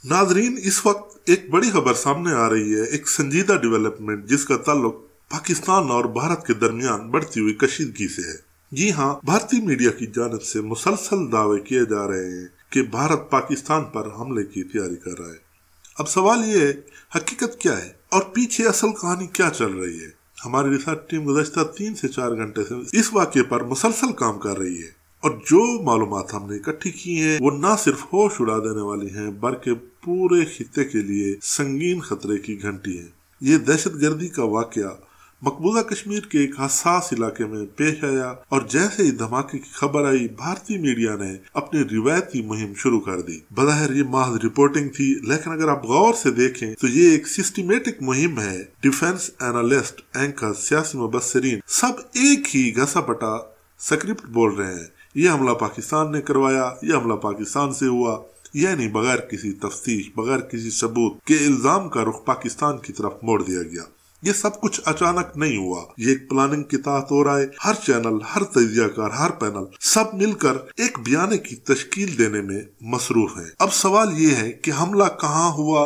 नाजरीन, इस वक्त एक बड़ी खबर सामने आ रही है, एक संजीदा डेवलपमेंट जिसका ताल्लुक पाकिस्तान और भारत के दरमियान बढ़ती हुई कशीदगी से है। जी हाँ, भारतीय मीडिया की जानिब से मुसलसल दावे किए जा रहे हैं कि भारत पाकिस्तान पर हमले की तैयारी कर रहा है। अब सवाल ये है, हकीकत क्या है और पीछे असल कहानी क्या चल रही है? हमारी रिसर्च टीम गुज़श्ता 3 से 4 घंटे से इस वाक़े पर मुसलसल काम कर रही है और जो मालूमात हमने इकट्ठी की हैं वो न सिर्फ होश उड़ा देने वाली हैं बल्कि पूरे खित्ते के लिए संगीन खतरे की घंटी है। ये दहशतगर्दी का वाकया मकबूजा कश्मीर के एक हसास इलाके में पेश आया और जैसे ही धमाके की खबर आई, भारतीय मीडिया ने अपनी रिवायती मुहिम शुरू कर दी। बज़ाहिर ये महज रिपोर्टिंग थी, लेकिन अगर आप गौर से देखें तो ये एक सिस्टमेटिक मुहिम है। डिफेंस एनालिस्ट, एंकर, सियासी मुबस्सिरीन सब एक ही घसा-पटा स्क्रिप्ट बोल रहे हैं। ये हमला पाकिस्तान ने करवाया, ये हमला पाकिस्तान से हुआ, यानी बगैर किसी तफ्तीश, बगैर किसी सबूत के इल्जाम का रुख पाकिस्तान की तरफ मोड़ दिया गया। ये सब कुछ अचानक नहीं हुआ, ये एक प्लानिंग के तहत हो रहा है। हर चैनल, हर तजियाकार, हर पैनल सब मिलकर एक बयाने की तश्कील देने में मसरूफ है। अब सवाल ये है कि हमला कहाँ हुआ,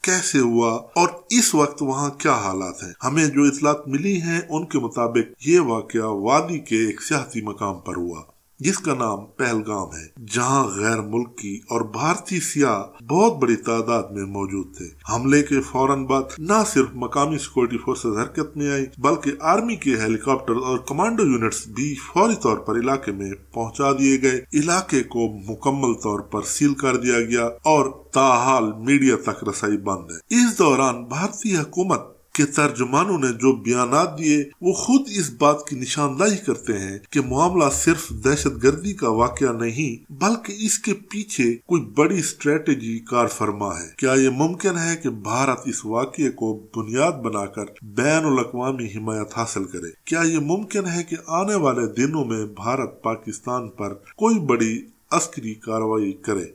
कैसे हुआ और इस वक्त वहाँ क्या हालात हैं। हमें जो इतलात मिली हैं उनके मुताबिक ये वाकया वादी के एक सियासी मकाम पर हुआ जिसका नाम पहलगाम है, जहां गैर मुल्की और भारतीय सियाह बहुत बड़ी तादाद में मौजूद थे। हमले के फौरन बाद न सिर्फ मकामी सिक्योरिटी फोर्सेस हरकत में आई बल्कि आर्मी के हेलीकॉप्टर और कमांडो यूनिट्स भी फौरी तौर पर इलाके में पहुंचा दिए गए। इलाके को मुकम्मल तौर पर सील कर दिया गया और ताहाल मीडिया तक रसाई बंद है। इस दौरान भारतीय हुकूमत के तर्जुमानों ने जो बयानात दिए वो खुद इस बात की निशानदाही करते हैं कि मामला सिर्फ दहशतगर्दी का वाकया नहीं बल्कि इसके पीछे कोई बड़ी स्ट्रेटेजी कार फरमा है। क्या ये मुमकिन है कि भारत इस वाकये को बुनियाद बनाकर बैनुल-अक़वामी हिमायत हासिल करे? क्या ये मुमकिन है कि आने वाले दिनों में भारत पाकिस्तान पर कोई बड़ी अस्करी कार्रवाई करे?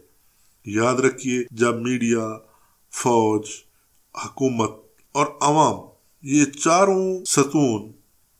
याद रखिए, जब मीडिया, फौज, हुकूमत और अवाम ये चारों सतून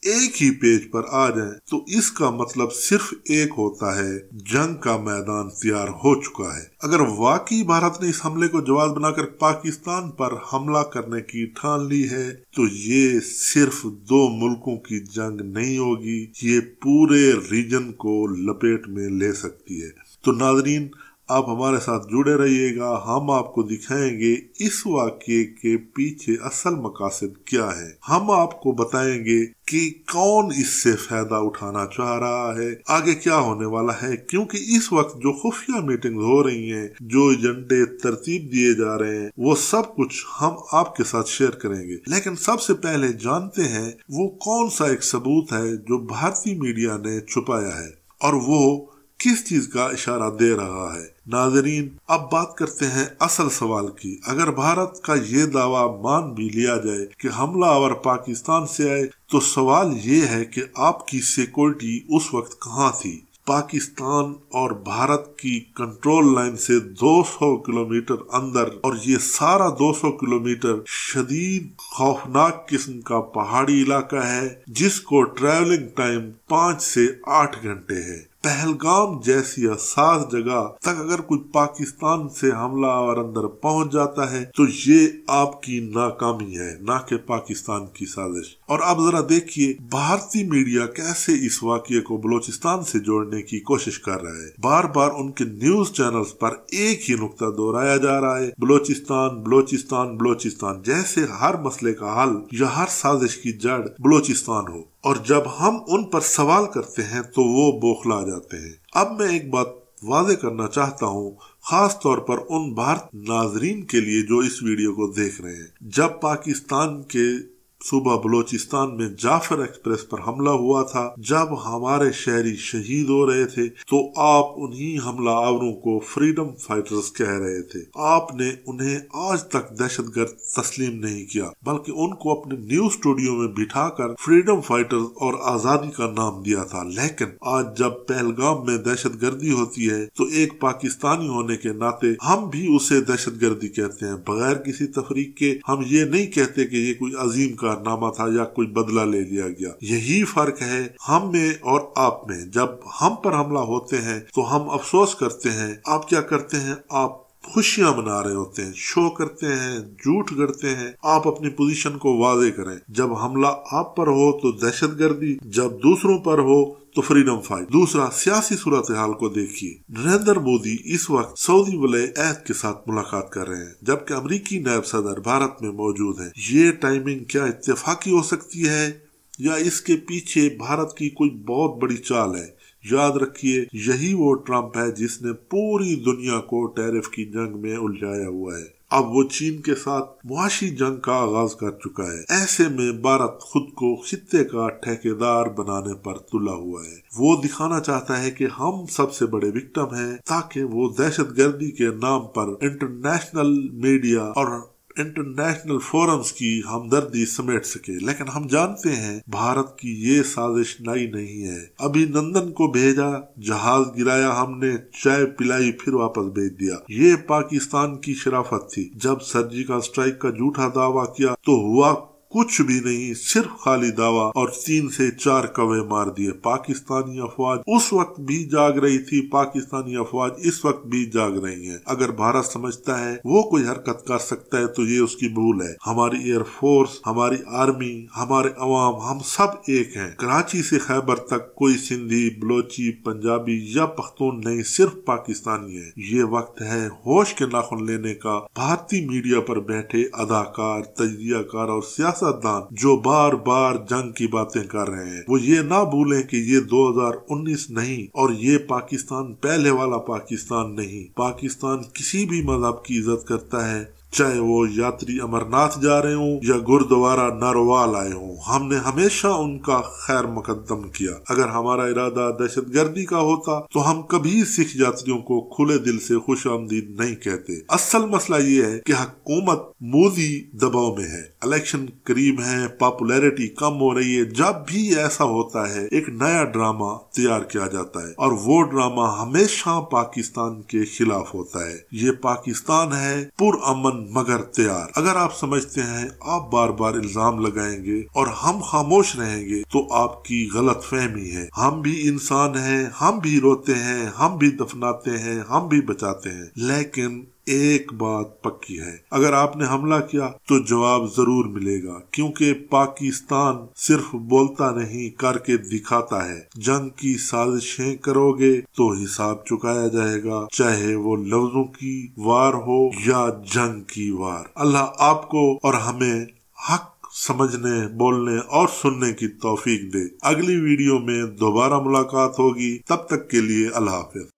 एक ही पेज पर आ जाएं तो इसका मतलब सिर्फ एक होता है, जंग का मैदान तैयार हो चुका है। अगर वाकई भारत ने इस हमले को जवाब बनाकर पाकिस्तान पर हमला करने की ठान ली है तो ये सिर्फ 2 मुल्कों की जंग नहीं होगी, ये पूरे रीजन को लपेट में ले सकती है। तो नाज़रीन, आप हमारे साथ जुड़े रहिएगा, हम आपको दिखाएंगे इस वाक़ये के पीछे असल मकासद क्या है। हम आपको बताएंगे कि कौन इससे फायदा उठाना चाह रहा है, आगे क्या होने वाला है, क्योंकि इस वक्त जो खुफिया मीटिंग हो रही हैं, जो एजेंडे तरतीब दिए जा रहे हैं, वो सब कुछ हम आपके साथ शेयर करेंगे। लेकिन सबसे पहले जानते हैं वो कौन सा एक सबूत है जो भारतीय मीडिया ने छुपाया है और वो किस चीज का इशारा दे रहा है। नाज़रीन, अब बात करते हैं असल सवाल की। अगर भारत का ये दावा मान भी लिया जाए कि हमलावर पाकिस्तान से आए तो सवाल ये है कि आपकी सिक्योरिटी उस वक्त कहाँ थी? पाकिस्तान और भारत की कंट्रोल लाइन से 200 किलोमीटर अंदर, और ये सारा 200 किलोमीटर शदीद खौफनाक किस्म का पहाड़ी इलाका है जिसको ट्रैवलिंग टाइम 5 से 8 घंटे है। पहलगाम जैसी हसास जगह तक अगर कोई पाकिस्तान से हमलावर अंदर पहुंच जाता है तो ये आपकी नाकामी है, ना कि पाकिस्तान की साजिश। और अब जरा देखिए भारतीय मीडिया कैसे इस वाकये को बलोचिस्तान से जोड़ने की कोशिश कर रहा है। बार बार उनके न्यूज चैनल्स पर एक ही नुक्ता दोहराया जा रहा है, बलोचिस्तान, बलोचिस्तान, बलोचिस्तान, जैसे हर मसले का हल या हर साजिश की जड़ बलोचिस्तान हो। और जब हम उन पर सवाल करते हैं तो वो बौखला जाते हैं। अब मैं एक बात वाज़ेह करना चाहता हूँ, खास तौर पर उन भारत नाजरीन के लिए जो इस वीडियो को देख रहे हैं। जब पाकिस्तान के सूबा बलोचिस्तान में जाफर एक्सप्रेस पर हमला हुआ था, जब हमारे शहरी शहीद हो रहे थे, तो आप उन्हीं हमलावरों को फ्रीडम फाइटर्स कह रहे थे। आपने उन्हें आज तक दहशतगर्द तस्लीम नहीं किया, बल्कि उनको अपने न्यूज स्टूडियो में बिठाकर फ्रीडम फाइटर्स और आजादी का नाम दिया था। लेकिन आज जब पहलगाम में दहशतगर्दी होती है तो एक पाकिस्तानी होने के नाते हम भी उसे दहशतगर्दी कहते हैं, बगैर किसी तफरीक के। हम ये नहीं कहते कि ये कोई अजीम कारनामा था या कोई बदला ले लिया गया। यही फर्क है हम में और आप में। जब हम पर हमला होते हैं तो हम अफसोस करते हैं, आप क्या करते हैं? आप خوشیاں منا رہے ہوتے ہیں، شو کرتے ہیں، جھوٹ گڑتے ہیں۔ آپ اپنی پوزیشن کو واضح کریں۔ جب حملہ آپ پر ہو تو دہشت گردی، جب دوسروں پر ہو تو فریڈم فائٹ۔ دوسرا، سیاسی صورتحال کو دیکھیے۔ نریندر مودی اس وقت سعودی ولی عہد کے ساتھ ملاقات کر رہے ہیں، جبکہ امریکی نائب صدر بھارت میں موجود ہیں۔ یہ ٹائمنگ کیا اتفاقی ہو سکتی ہے یا اس کے پیچھے بھارت کی کوئی بہت بڑی چال ہے؟ یاد رکھیے، یہی وہ ٹرمپ ہے جس نے پوری دنیا کو ٹیرف کی جنگ میں الجھایا ہوا ہے۔ اب وہ چین کے ساتھ معاشی جنگ کا آغاز کر چکا ہے۔ ایسے میں بھارت خود کو خطے کا ٹھیکیدار بنانے پر تلا ہوا ہے۔ وہ دکھانا چاہتا ہے کہ ہم سب سے بڑے وکٹم ہیں، تاکہ وہ دہشت گردی کے نام پر انٹرنیشنل میڈیا اور انٹرنیشنل فورمز کی ہمدردی سمیٹ سکے۔ لیکن ہم جانتے ہیں بھارت کی یہ سازش نئی نہیں ہے۔ ابھی نندن کو بھیجا، جہاز گرایا ہم نے، چائے پلائی، پھر واپس بھیج دیا۔ یہ پاکستان کی شرافت تھی۔ جب سرجیکل اسٹرائک کا جھوٹا دعویٰ کیا تو ہوا کچھ بھی نہیں، صرف خالی دعویٰ، اور 3 سے 4 کوے مار دیے۔ پاکستانی افواج اس وقت بھی جاگ رہی تھی، پاکستانی افواج اس وقت بھی جاگ رہی ہیں۔ اگر بھارت سمجھتا ہے وہ کوئی حرکت کر سکتا ہے تو یہ اس کی بھول ہے۔ ہماری ایئر فورس، ہماری آرمی، ہمارے عوام، ہم سب ایک ہیں۔ کراچی سے خیبر تک کوئی سندھی، بلوچی، پنجابی یا پختون نہیں، صرف پاکستانی ہے۔ یہ وقت ہے ہوش کے ناخن لینے کا۔ بھارتی میڈیا پر بیٹھے اداکار، تجزیہ کار اور سیاست دان جو بار بار جنگ کی باتیں کر رہے ہیں، وہ یہ نہ بھولیں کہ یہ 2019 نہیں، اور یہ پاکستان پہلے والا پاکستان نہیں۔ پاکستان کسی بھی مذہب کی عزت کرتا ہے، چاہے وہ یاتری امرناتھ جا رہے ہوں یا گردوارہ ناروال آئے ہوں۔ ہم نے ہمیشہ ان کا خیر مقدم کیا۔ اگر ہمارا ارادہ دہشت گردی کا ہوتا تو ہم کبھی سکھ یاتریوں کو کھلے دل سے خوش آمدید نہیں کہتے۔ اصل مسئلہ یہ ہے کہ حکومت مودی دباؤ میں ہے، الیکشن قریب ہے، پاپولیرٹی کم ہو رہی ہے۔ جب بھی ایسا ہوتا ہے ایک نیا ڈرامہ تیار کیا جاتا ہے، اور وہ ڈرامہ ہمیشہ پاکستان کے خلاف ہوتا ہے۔ یہ پاکستان ہے پرامن مگر تیار۔ اگر آپ سمجھتے ہیں آپ بار بار الزام لگائیں گے اور ہم خاموش رہیں گے تو آپ کی غلط فہمی ہے۔ ہم بھی انسان ہیں، ہم بھی روتے ہیں، ہم بھی دفناتے ہیں، ہم بھی بچاتے ہیں۔ لیکن ایک بات پکی ہے، اگر آپ نے حملہ کیا تو جواب ضرور ملے گا، کیونکہ پاکستان صرف بولتا نہیں، کر کے دکھاتا ہے۔ جنگ کی سازشیں کرو گے تو حساب چکایا جائے گا، چاہے وہ لفظوں کی وار ہو یا جنگ کی وار۔ اللہ آپ کو اور ہمیں حق سمجھنے، بولنے اور سننے کی توفیق دے۔ اگلی ویڈیو میں دوبارہ ملاقات ہوگی، تب تک کے لیے اللہ حافظ۔